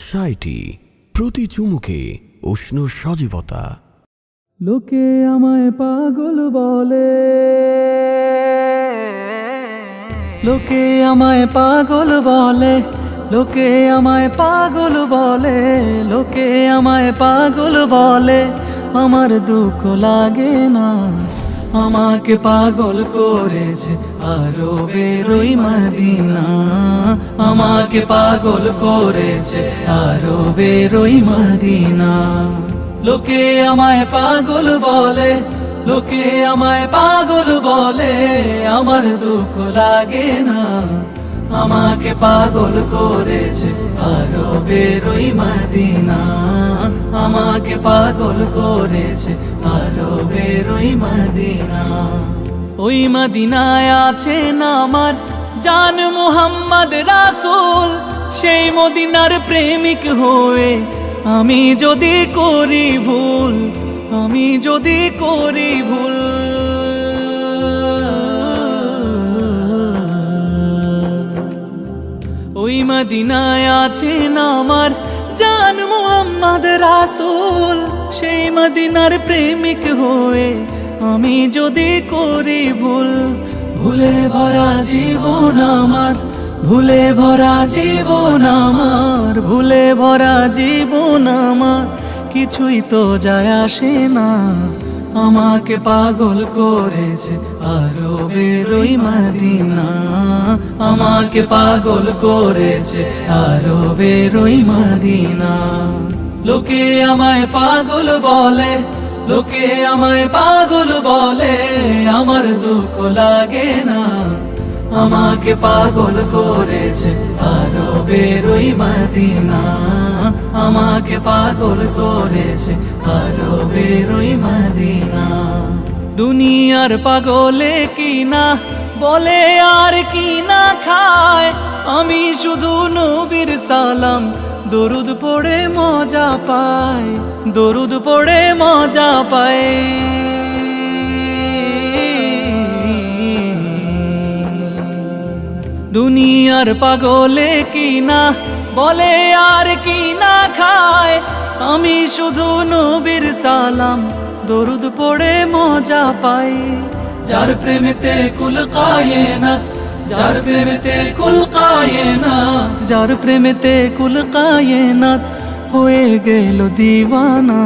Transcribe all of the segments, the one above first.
উৎসাহটি প্রতি চুমুকে উষ্ণ সজীবতা। লোকে আমায় পাগল বলে, লোকে আমায় পাগল বলে, লোকে আমায় পাগল বলে, লোকে আমায় পাগল বলে, আমার দুঃখ লাগে না। আমাকে পাগল করেছে আরবের ওই মদিনা, আমাকে পাগল করেছে আরবের ওই মদিনা। লোকে আমায় পাগল বলে, লোকে আমায় পাগল বলে, আমার দুঃখ লাগে না। আমাকে পাগল করেছে আরবের ওই মদিনা, আমাকে পাগল করেছে আরবের ওই মদিনা। ওই মদিনায় আছেন আমার জান মুহাম্মদ রাসূল, সেই মদিনার প্রেমিক হয়ে আমি যদি করি ভুল, আমি যদি করি ভুল, ওই মদিনায় আছেন আমার জান মুহাম্মদ রাসূল, সেই মদিনার প্রেমিক হয়ে আমি যদি করি ভুল। ভুলে ভরা জীবন আমার, ভুলে ভরা জীবন আমার, ভুলে ভরা জীবন আমার, কিছুই তো যায় আসে না। আমাকে পাগল করেছে আরবের ওই মদিনা, আমাকে পাগল করেছে আরবের ওই মদিনা। লোকে আমায় পাগল বলে, লোকে আমায় পাগল বলে, আমার দুঃখ লাগে না। আমাকে পাগল করেছে আরবের ওই মদিনা, আমাকে পাগল করেছে আরবের ওই মদিনা। দুনিয়ার পাগলে কিনা বলে আর কিনা খায়, আমি শুধু নবীর সালাম দরুদ পড়ে মজা পাই, দরুদ পড়ে মজা পাই। দুনিয়ার পাগলে কিনা বলে আর কিনা খায়, আমি শুধু নবীর সালাম দরুদ পড়ে মজা পাই। যার প্রেমেতে কুল কায়নাত, যার প্রেমেতে কুল কায়নাত, যার প্রেমেতে কুল কায়নাত হয়ে গেল দিওয়ানা।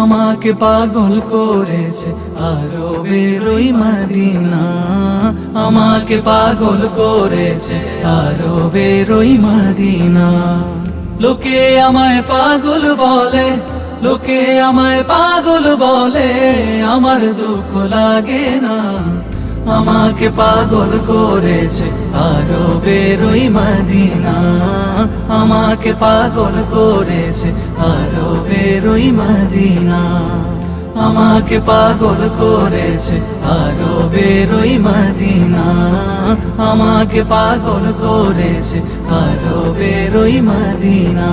আমাকে পাগল করেছে আরবের ওই মদিনা, আমাকে পাগল করেছে আরবের ওই মদিনা। লোকে আমায় পাগল বলে, লোকে আমায় পাগল বলে, আমার দুঃখ লাগে না। আমাকে পাগল করেছে আরবের ওই মদিনা, আমাকে পাগল করেছে আরবের ওই মদিনা, আমাকে পাগল করেছে আরবের ওই মদিনা, আমাকে পাগল করেছে আরবের ওই মদিনা।